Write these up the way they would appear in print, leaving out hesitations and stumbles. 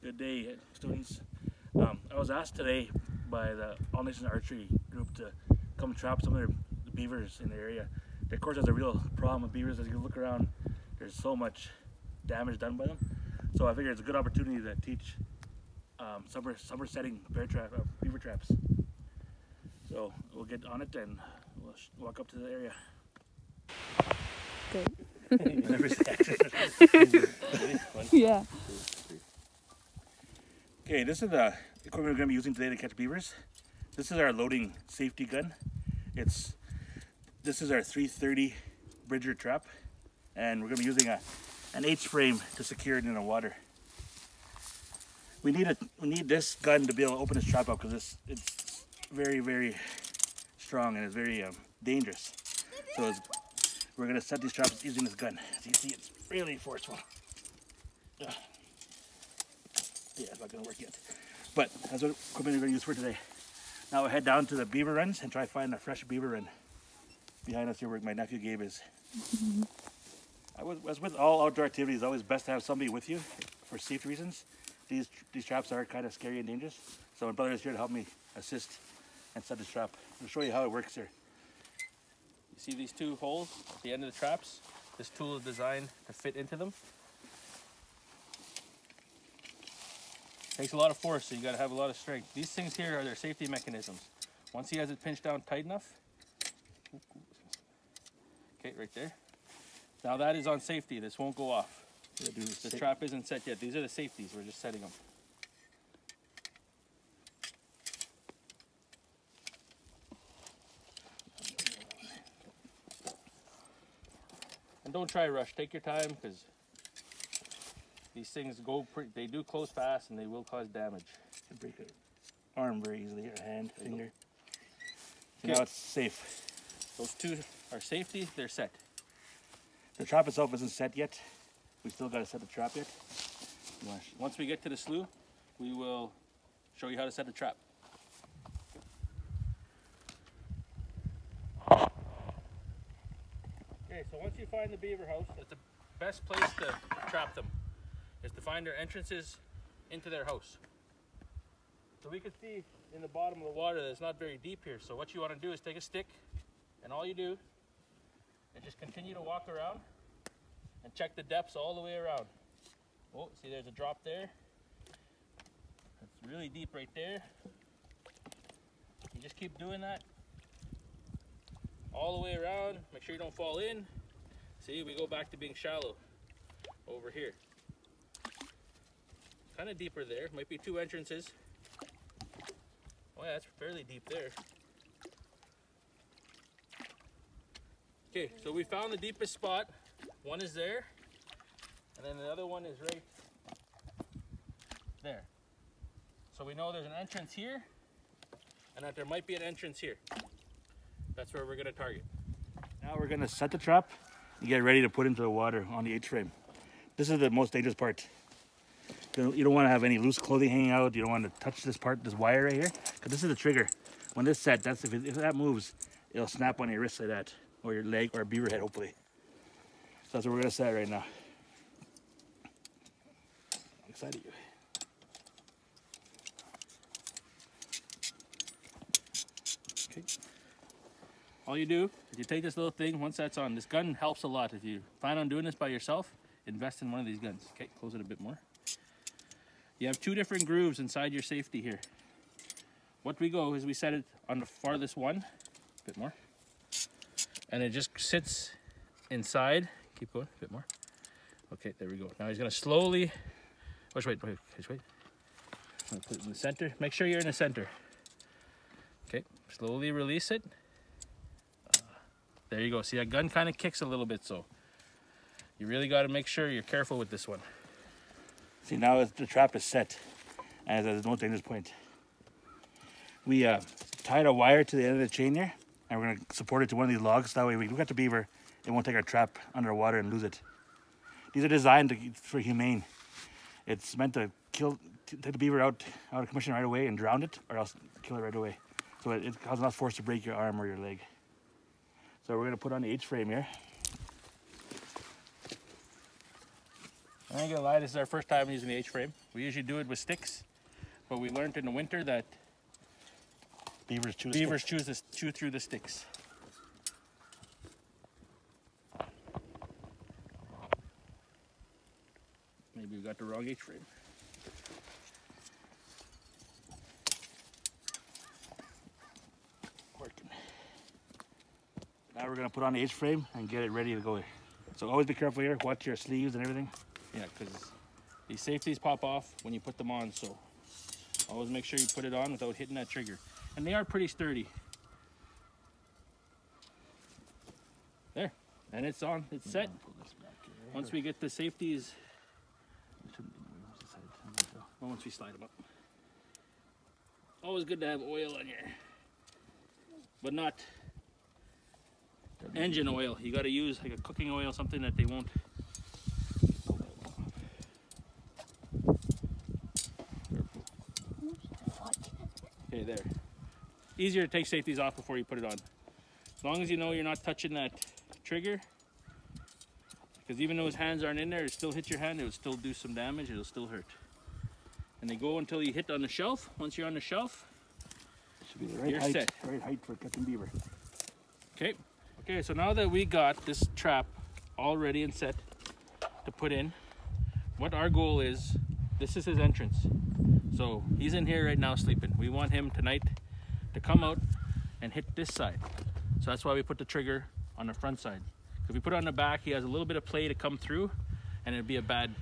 Good day, students. I was asked today by the All Nations Archery group to come trap some of the beavers in the area. There, of course, there's a real problem with beavers. As you look around, there's so much damage done by them. So I figured it's a good opportunity to teach summer setting beaver traps. So we'll get on it and we'll walk up to the area. Good. Yeah. Okay, this is the equipment we're going to be using today to catch beavers. This is our loading safety gun. This is our 330 Bridger trap, and we're going to be using an H-frame to secure it in the water. We need this gun to be able to open this trap up because it's very, very strong and it's very dangerous. So we're going to set these traps using this gun. As you see, it's really forceful. Yeah, it's not going to work yet. But that's what equipment we're going to use for today. Now we'll head down to the beaver runs and try to find a fresh beaver run. Behind us here where my nephew Gabe is. As with all outdoor activities, it's always best to have somebody with you for safety reasons. These traps are kind of scary and dangerous. So my brother is here to help me assist and set this trap. I'll show you how it works here. You see these two holes at the end of the traps? This tool is designed to fit into them. Takes a lot of force, so you got to have a lot of strength. These things here are their safety mechanisms. Once he has it pinched down tight enough, okay, right there. Now that is on safety. This won't go off. The trap isn't set yet. These are the safeties. We're just setting them. And don't try to rush. Take your time because these things they do close fast and they will cause damage. You break an arm very easily, or hand, finger. So now it's safe. Those two are safety. They're set. The trap itself isn't set yet. We still got to set the trap yet. Once we get to the slough, we will show you how to set the trap. Okay, so once you find the beaver house, it's the best place to trap them, is to find their entrances into their house. So we can see in the bottom of the water that it's not very deep here. So what you want to do is take a stick, and all you do is just continue to walk around and check the depths all the way around. Oh, see there's a drop there. It's really deep right there. You just keep doing that all the way around. Make sure you don't fall in. See, we go back to being shallow over here. Kind of deeper there. Might be two entrances. Oh yeah, that's fairly deep there. Okay, so we found the deepest spot. One is there, and then the other one is right there. So we know there's an entrance here, and that there might be an entrance here. That's where we're going to target. Now we're going to set the trap and get ready to put into the water on the H-frame. This is the most dangerous part. You don't want to have any loose clothing hanging out. You don't want to touch this part, this wire right here, because this is the trigger. When this set, if that moves, it'll snap on your wrist like that, or your leg, or a beaver head, hopefully. So that's what we're going to set right now. I'm excited. Okay. All you do is you take this little thing, once that's on, this gun helps a lot. If you plan on doing this by yourself, invest in one of these guns. Okay, close it a bit more. You have two different grooves inside your safety here. What we go is we set it on the farthest one, a bit more, and it just sits inside. Keep going, a bit more. Okay, there we go. Now he's gonna slowly, wait. I'm gonna put it in the center. Make sure you're in the center. Okay, slowly release it. There you go. See, that gun kind of kicks a little bit, so you really got to make sure you're careful with this one. See, now the trap is set, and there's no dangerous point. We tied a wire to the end of the chain here, and we're going to support it to one of these logs. That way, we look at the beaver, it won't take our trap underwater and lose it. These are designed for humane. It's meant to take the beaver out of commission right away and drown it, or else kill it right away. So it causes enough force to break your arm or your leg. So we're going to put on the H-frame here. I ain't gonna lie, this is our first time using the H-frame. We usually do it with sticks, but we learned in the winter that Beavers chew through the sticks. Maybe we got the wrong H-frame. Working. Now we're gonna put on the H-frame and get it ready to go. So always be careful here. Watch your sleeves and everything. Yeah, because these safeties pop off when you put them on, so always make sure you put it on without hitting that trigger. And they are pretty sturdy. There, and it's on, it's set. Once we get the safeties, once we slide them up. Always good to have oil on here, but not engine oil. You got to use like a cooking oil, something that they won't. Okay, there. Easier to take safeties off before you put it on. As long as you know you're not touching that trigger, because even though his hands aren't in there, it still hits your hand, it will still do some damage, it'll still hurt. And they go until you hit on the shelf. Once you're on the shelf, should be the right you're height, set. Right height for catching beaver. Okay. Okay, so now that we got this trap all ready and set to put in, what our goal is, this is his entrance. So he's in here right now sleeping. We want him tonight to come out and hit this side. So that's why we put the trigger on the front side. If we put it on the back, he has a little bit of play to come through and it'd be a bad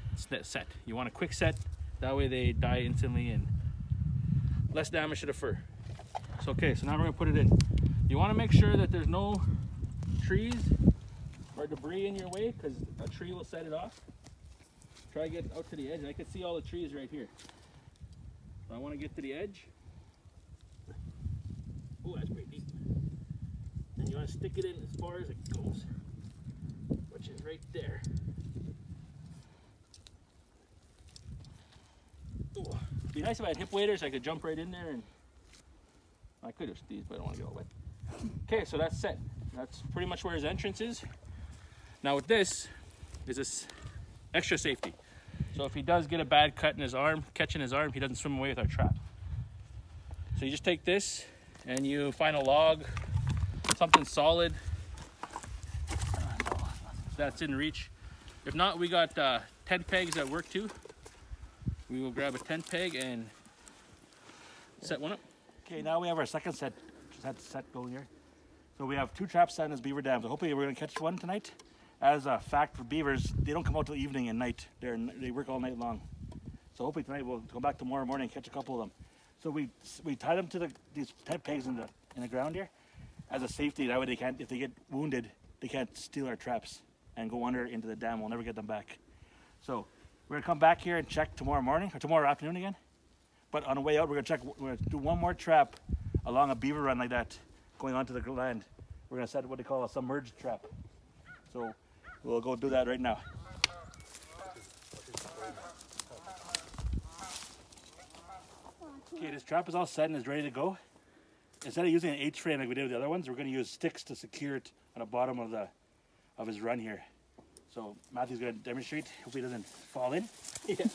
set. You want a quick set, that way they die instantly and less damage to the fur. So okay, so now we're gonna put it in. You wanna make sure that there's no trees or debris in your way, because a tree will set it off. Try to get out to the edge. I can see all the trees right here. So I want to get to the edge. Oh, that's pretty deep. And you want to stick it in as far as it goes, which is right there. Ooh. It'd be nice if I had hip waders. I could jump right in there, and I could have these, but I don't want to get all wet. Okay, so that's set. That's pretty much where his entrance is. Now with this is this extra safety. So if he does get a bad cut in his arm, catching his arm, he doesn't swim away with our trap. So you just take this and you find a log, something solid that's in reach. If not, we got tent pegs that work too. We will grab a tent peg and set one up. Okay, now we have our second set going here. So we have 2 traps set in this beaver dam. So hopefully we're gonna catch one tonight. As a fact for beavers, they don't come out till evening and night. They work all night long. So hopefully tonight we'll go back tomorrow morning and catch a couple of them. So we tie them to these tent pegs in the ground here as a safety. That way they can't, if they get wounded, they can't steal our traps and go under into the dam. We'll never get them back. So we're gonna come back here and check tomorrow morning or tomorrow afternoon again. But on the way out, we're gonna do one more trap along a beaver run like that, going onto the land. We're gonna set what they call a submerged trap. So we'll go do that right now. Okay, this trap is all set and is ready to go. Instead of using an H-frame like we did with the other ones, we're going to use sticks to secure it on the bottom of his run here. So Matthew's going to demonstrate. Hope he doesn't fall in. Yeah.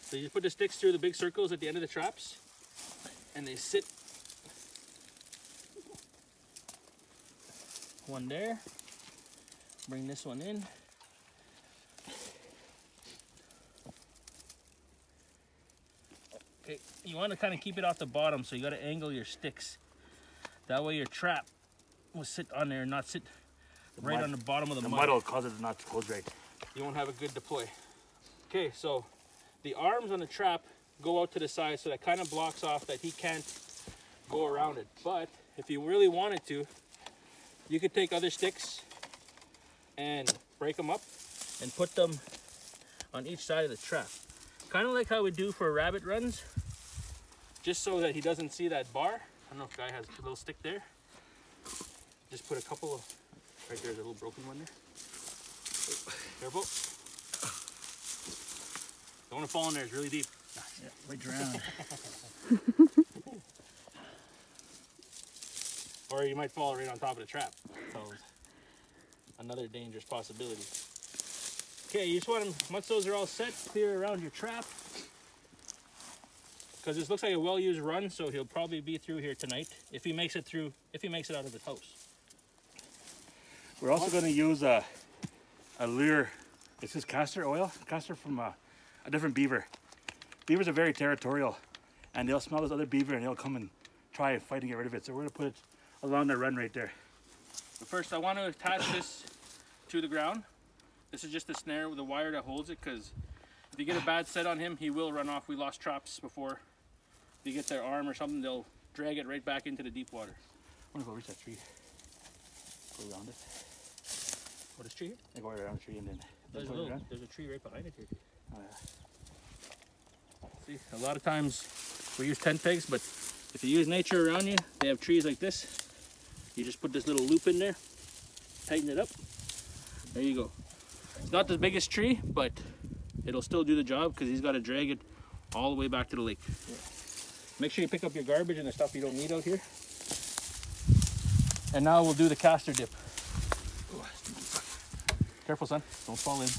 So you just put the sticks through the big circles at the end of the traps, and they sit. One there. Bring this one in. Okay, you want to kind of keep it off the bottom, so you got to angle your sticks. That way your trap will sit on there and not sit right on the bottom of the mud. The mud will cause it to not close right. You won't have a good deploy. Okay, so the arms on the trap go out to the side, so that kind of blocks off that he can't go around it. But if you really wanted to, you could take other sticks and break them up and put them on each side of the trap. Kind of like how we do for rabbit runs, just so that he doesn't see that bar. I don't know if the guy has a little stick there. Just put a couple of, right there's a little broken one there. Careful. Don't want to fall in there, it's really deep. Yeah, right drown. Or you might fall right on top of the trap. So another dangerous possibility. Okay, you just want them, once those are all set, clear around your trap. Because this looks like a well-used run, so he'll probably be through here tonight if he makes it through, if he makes it out of his house. We're also going to use a lure. It's this castor oil, castor from a different beaver. Beavers are very territorial, and they'll smell this other beaver and they'll come and try fight and get rid of it. So we're going to put it along the run right there. But first, I want to attach this to the ground. This is just the snare with the wire that holds it, because if you get a bad set on him, he will run off. We lost traps before. If you get their arm or something, they'll drag it right back into the deep water. I want to go reach that tree. Go around it. What is tree here? I go right around the tree and then... There's a tree right behind it here. Oh, yeah. See, a lot of times we use tent pegs, but if you use nature around you, they have trees like this. You just put this little loop in there, tighten it up. There you go. It's not the biggest tree, but it'll still do the job because he's got to drag it all the way back to the lake. Yeah. Make sure you pick up your garbage and the stuff you don't need out here. And now we'll do the castor dip. Careful, son. Don't fall in.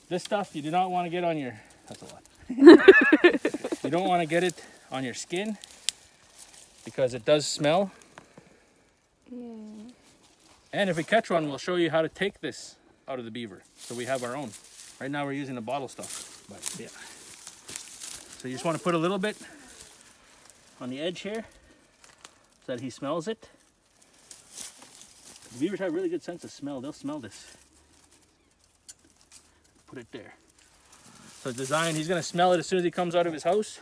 This stuff you do not want to get on your... That's a lot. You don't want to get it on your skin because it does smell. And if we catch one, we'll show you how to take this out of the beaver. So we have our own. Right now we're using the bottle stuff. But yeah. So you just want to put a little bit on the edge here so that he smells it. The beavers have a really good sense of smell. They'll smell this. Put it there. So design, he's going to smell it as soon as he comes out of his house.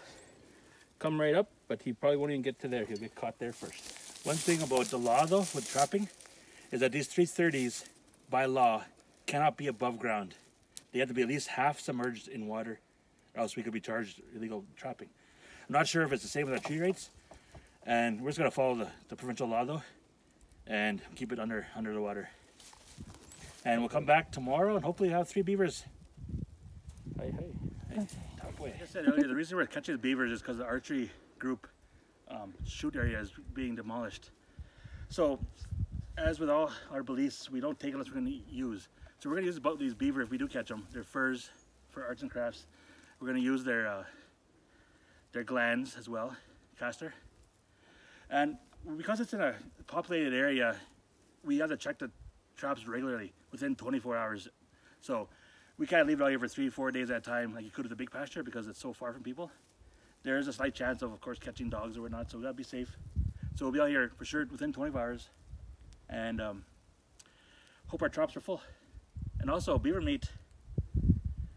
Come right up, but he probably won't even get to there. He'll get caught there first. One thing about the law though, with trapping, is that these 330s, by law, cannot be above ground. They have to be at least half submerged in water, or else we could be charged illegal trapping. I'm not sure if it's the same with our tree rates, and we're just going to follow the provincial law though, and keep it under the water. And we'll come back tomorrow and hopefully have 3 beavers. Hey. Top way. Like I said earlier, the reason we're catching the beavers is because the archery group shoot area is being demolished. So, as with all our beliefs, we don't take unless we're going to use. So we're going to use about these beaver if we do catch them. Their furs for arts and crafts. We're going to use their glands as well, castor. And because it's in a populated area, we have to check the traps regularly within 24 hours. So we can't leave it out here for 3-4 days at a time like you could with a big pasture because it's so far from people. There is a slight chance of course, catching dogs or whatnot, so we gotta be safe. So we'll be out here for sure within 24 hours. And hope our traps are full. And also, beaver meat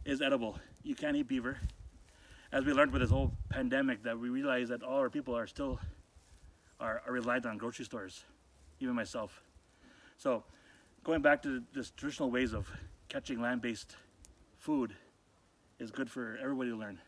is edible. You can't eat beaver. As we learned with this whole pandemic, that we realized that all our people are still are reliant on grocery stores, even myself. So going back to this traditional ways of catching land-based food is good for everybody to learn.